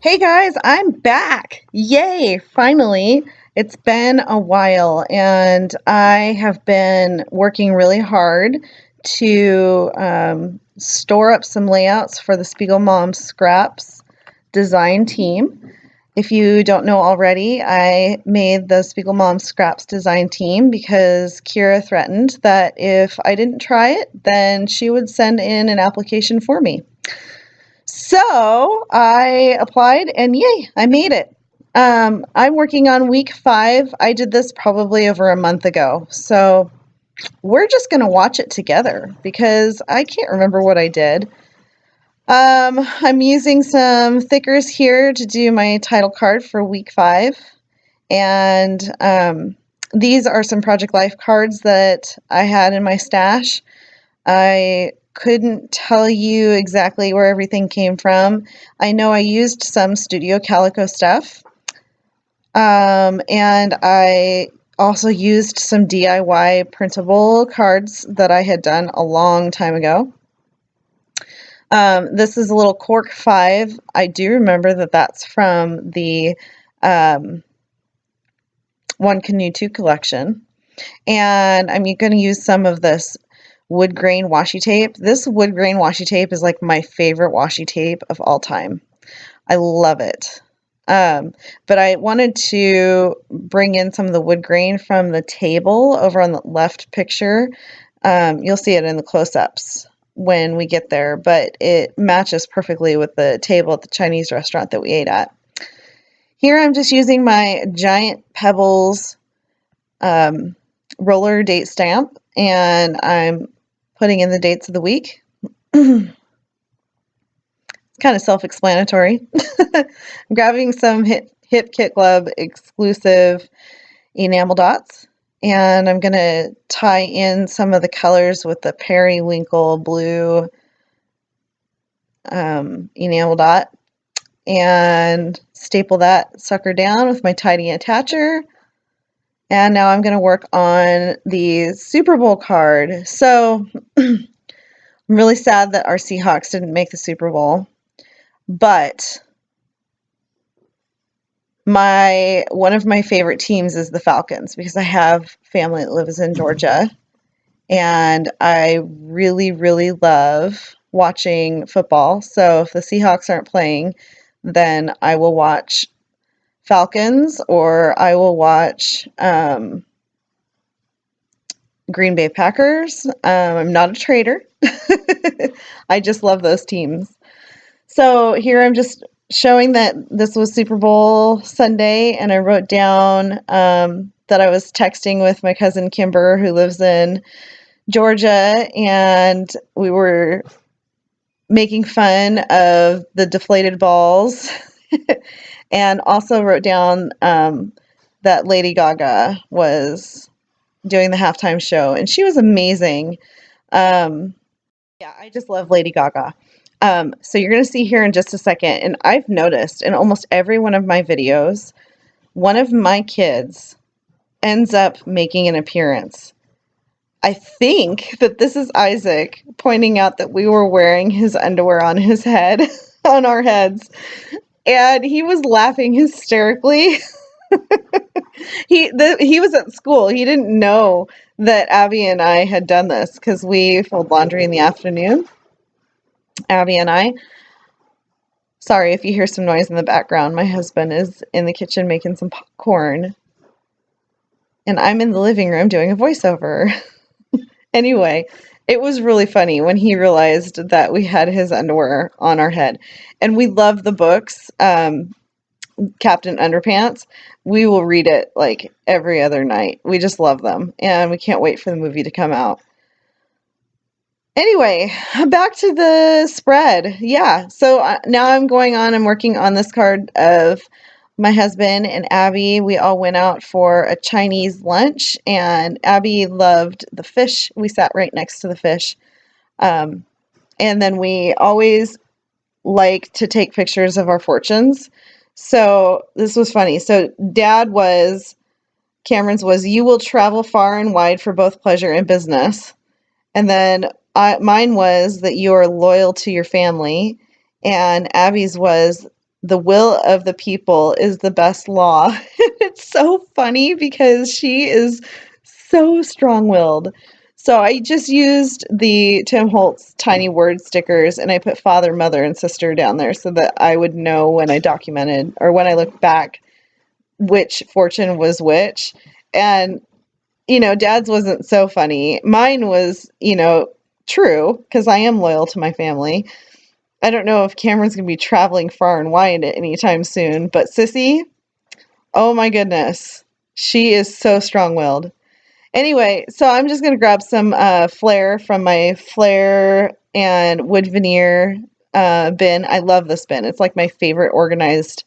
Hey guys, I'm back. Yay, finally. It's been a while, and I have been working really hard to store up some layouts for the Spiegel Mom Scraps design team. If you don't know already, I made the Spiegel Mom Scraps design team because Kira threatened that if I didn't try it, then she would send in an application for me. So I applied and yay, I made it. I'm working on week 5. I did this probably over a month ago. So we're just going to watch it together because I can't remember what I did. I'm using some thickers here to do my title card for week 5. And these are some Project Life cards that I had in my stash. I couldn't tell you exactly where everything came from. I know I used some Studio Calico stuff, and I also used some DIY printable cards that I had done a long time ago. This is a little Cork 5. I do remember that that's from the One Canoe 2 collection. And I'm going to use some of this wood grain washi tape. This wood grain washi tape is like my favorite washi tape of all time. I love it. But I wanted to bring in some of the wood grain from the table over on the left picture. You'll see it in the close-ups when we get there, but it matches perfectly with the table at the Chinese restaurant that we ate at. Here I'm just using my Giant Pebbles roller date stamp, and I'm putting in the dates of the week. It's kind of self-explanatory. I'm grabbing some Hip Kit Club exclusive enamel dots, and I'm going to tie in some of the colors with the periwinkle blue enamel dot and staple that sucker down with my tiny attacher. And now I'm going to work on the Super Bowl card. So I'm really sad that our Seahawks didn't make the Super Bowl, but one of my favorite teams is the Falcons because I have family that lives in Georgia, and I really, really love watching football. So if the Seahawks aren't playing, then I will watch Falcons or I will watch Green Bay Packers. I'm not a trader. I just love those teams. So here I'm just showing that this was Super Bowl Sunday, and I wrote down that I was texting with my cousin Kimber, who lives in Georgia, and we were making fun of the deflated balls, and also wrote down that Lady Gaga was doing the halftime show, and she was amazing. Yeah, I just love Lady Gaga. So you're going to see here in just a second, and I've noticed in almost every one of my videos, one of my kids ends up making an appearance. I think that this is Isaac pointing out that we were wearing his underwear on his head, on our heads, and he was laughing hysterically. He was at school. He didn't know that Abby and I had done this because we fold laundry in the afternoon. Abby and I. Sorry if you hear some noise in the background. My husband is in the kitchen making some popcorn, and I'm in the living room doing a voiceover. Anyway, it was really funny when he realized that we had his underwear on our head. And we love the books, Captain Underpants. We will read it like every other night. We just love them, and we can't wait for the movie to come out. Anyway, back to the spread. Yeah, so now I'm working on this card of my husband and Abby. We all went out for a Chinese lunch, and Abby loved the fish. We sat right next to the fish. And then we always like to take pictures of our fortunes. So this was funny. So Cameron's was, "You will travel far and wide for both pleasure and business." And then mine was that you are loyal to your family. And Abby's was the will of the people is the best law. It's so funny because she is so strong-willed. So I just used the Tim Holtz tiny word stickers and I put father, mother, and sister down there so that I would know when I documented or when I looked back which fortune was which. And, dad's wasn't so funny. Mine was, true because I am loyal to my family. I don't know if Cameron's going to be traveling far and wide anytime soon, but Sissy, oh my goodness, she is so strong-willed. Anyway, so I'm just going to grab some Flair from my Flair and wood veneer bin. I love this bin. It's like my favorite organized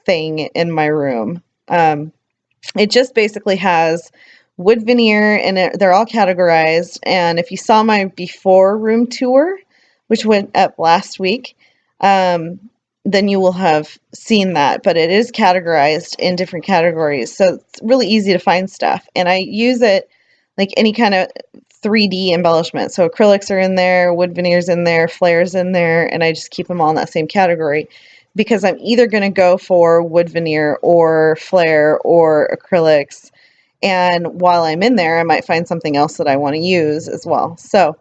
thing in my room. It just basically has wood veneer and they're all categorized. And if you saw my before room tour, which went up last week, then you will have seen that. But it is categorized in different categories. So it's really easy to find stuff. And I use it like any kind of 3D embellishment. So acrylics are in there, wood veneers in there, flares in there, and I just keep them all in that same category because I'm either going to go for wood veneer or flare or acrylics. And while I'm in there, I might find something else that I want to use as well. So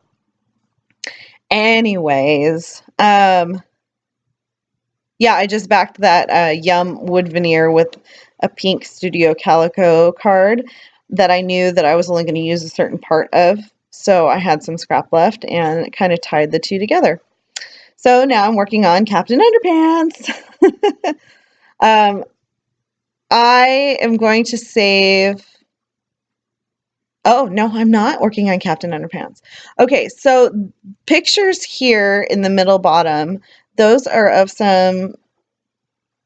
anyways, yeah, I just backed that Yum wood veneer with a pink Studio Calico card that I knew that I was only going to use a certain part of. So I had some scrap left and kind of tied the two together. So now I'm working on Captain Underpants. I am going to save. Oh, no, I'm not working on Captain Underpants. Okay, so pictures here in the middle bottom, those are of some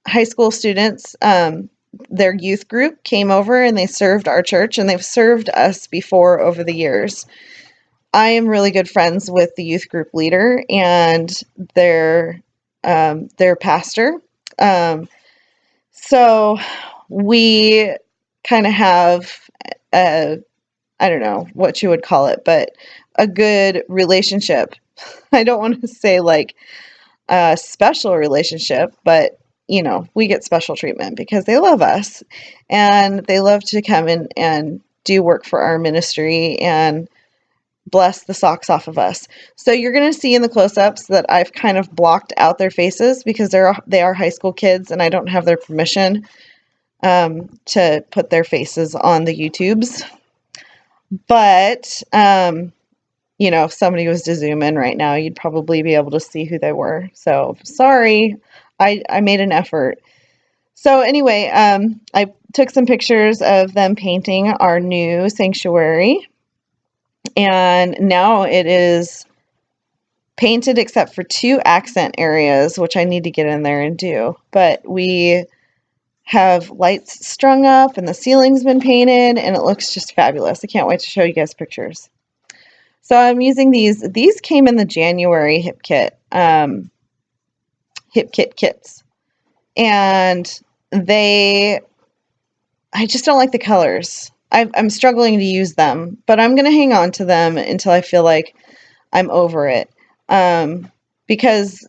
high school students. Their youth group came over and they served our church and they've served us before over the years. I am really good friends with the youth group leader and their pastor. So we kind of have I don't know what you would call it, but a good relationship. I don't want to say like a special relationship, but we get special treatment because they love us and they love to come in and do work for our ministry and bless the socks off of us. So you're going to see in the close-ups that I've kind of blocked out their faces because they are high school kids and I don't have their permission to put their faces on the YouTubes. But if somebody was to zoom in right now, you'd probably be able to see who they were. So sorry, I made an effort. So anyway, I took some pictures of them painting our new sanctuary. And now it is painted except for 2 accent areas, which I need to get in there and do. But we have lights strung up and the ceiling's been painted and it looks just fabulous. I can't wait to show you guys pictures. So I'm using these. These came in the January Hip Kit, Hip Kit kits. And I just don't like the colors. I'm struggling to use them, but I'm going to hang on to them until I feel like I'm over it. Because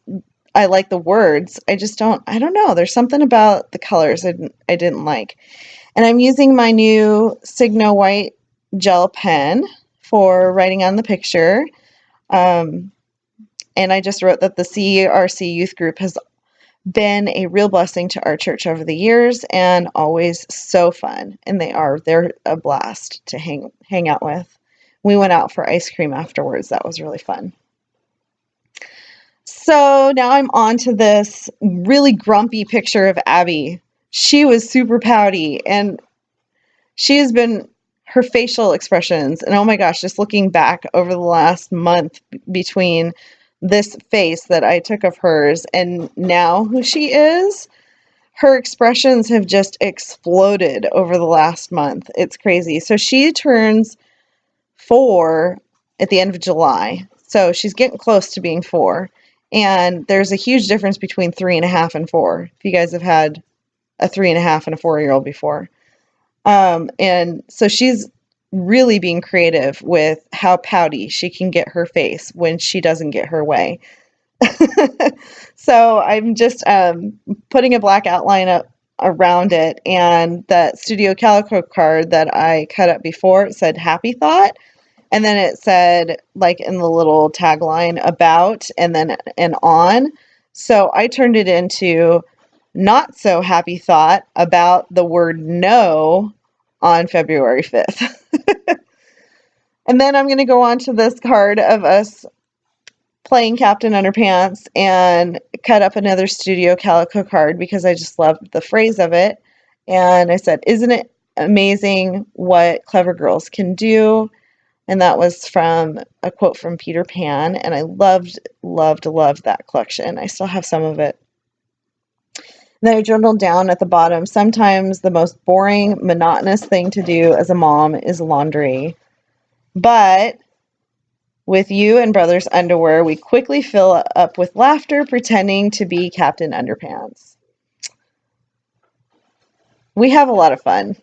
I like the words. I don't know. There's something about the colors I didn't like. And I'm using my new Signo White gel pen for writing on the picture. And I just wrote that the CRC youth group has been a real blessing to our church over the years and always so fun. And they're a blast to hang out with. We went out for ice cream afterwards. That was really fun. So now I'm on to this really grumpy picture of Abby. She was super pouty and her facial expressions, and oh my gosh, just looking back over the last month between this face that I took of hers and now who she is, her expressions have just exploded over the last month. It's crazy. So she turns 4 at the end of July. So she's getting close to being 4. And there's a huge difference between 3.5 and 4. If you guys have had a 3.5 and a 4-year-old before. And so she's really being creative with how pouty she can get her face when she doesn't get her way. So I'm just putting a black outline up around it, and that Studio Calico card that I cut up before, it said Happy Thought, and then it said, like in the little tagline, about, and then an on. So I turned it into Not So Happy Thought about the word no on February 5th. And then I'm going to go on to this card of us playing Captain Underpants and cut up another Studio Calico card because I just loved the phrase of it. And I said, "Isn't it amazing what clever girls can do?" And that was from a quote from Peter Pan. And I loved that collection. I still have some of it. Then I journaled down at the bottom, sometimes the most boring, monotonous thing to do as a mom is laundry. But with you and brother's underwear, we quickly fill up with laughter, pretending to be Captain Underpants. We have a lot of fun.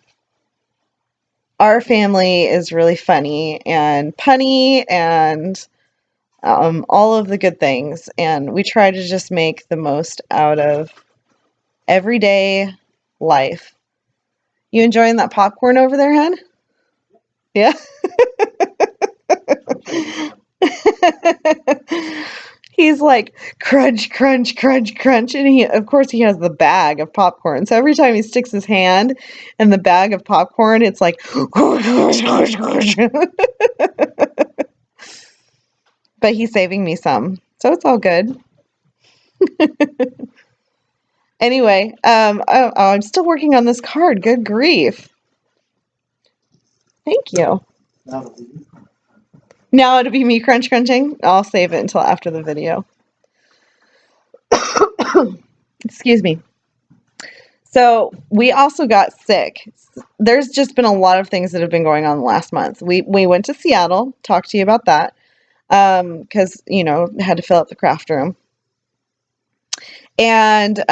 Our family is really funny and punny and all of the good things. And we try to just make the most out of everyday life. You enjoying that popcorn over there, hon? Yeah. He's like crunch, crunch, crunch, crunch, and he, of course, he has the bag of popcorn. So every time he sticks his hand in the bag of popcorn, it's like, but he's saving me some, so it's all good. Anyway, I'm still working on this card. Good grief! Thank you. Now it'll be me crunch crunching. I'll save it until after the video. Excuse me. So we also got sick. There's just been a lot of things that have been going on last month. We went to Seattle, talked to you about that, because, you know, had to fill up the craft room. And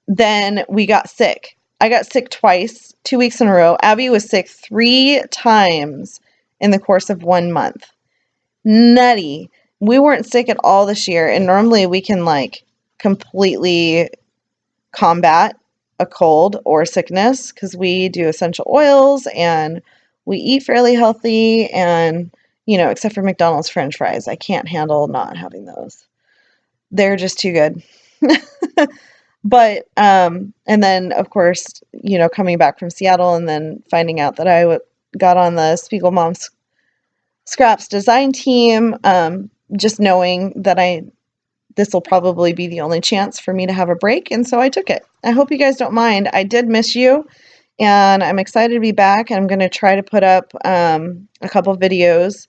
then we got sick. I got sick twice, 2 weeks in a row. Abby was sick 3 times in the course of 1 month. Nutty. We weren't sick at all this year, and normally we can like completely combat a cold or sickness because we do essential oils and we eat fairly healthy, and, you know, except for McDonald's French fries, I can't handle not having those. They're just too good. But and then of course, you know, coming back from Seattle and then finding out that I got on the Spiegel Moms Scraps design team, just knowing that this will probably be the only chance for me to have a break, and so I took it. I hope you guys don't mind. I did miss you, and I'm excited to be back. I'm going to try to put up a couple videos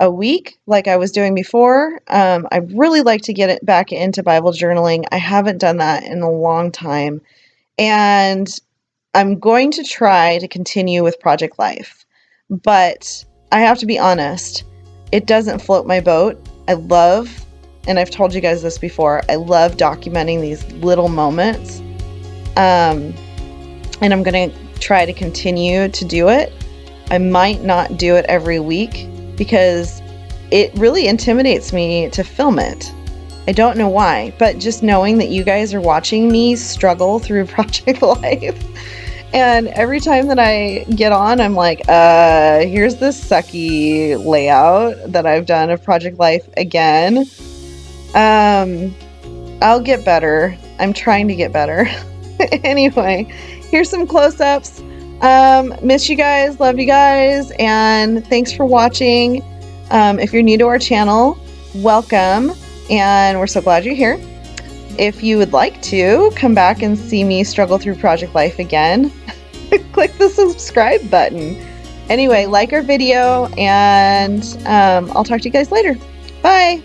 a week like I was doing before. I'd really like to get it back into Bible journaling. I haven't done that in a long time, and I'm going to try to continue with Project Life, but I have to be honest, it doesn't float my boat. I love, and I've told you guys this before, I love documenting these little moments, and I'm going to try to continue to do it. I might not do it every week because it really intimidates me to film it. I don't know why, but just knowing that you guys are watching me struggle through Project Life, and every time that I get on, I'm like, here's this sucky layout that I've done of Project Life again. I'll get better. I'm trying to get better. Anyway, here's some close-ups. Miss you guys, love you guys, and thanks for watching. If you're new to our channel, welcome, and we're so glad you're here. If you would like to come back and see me struggle through Project Life again, click the subscribe button. Anyway, like our video, and I'll talk to you guys later. Bye!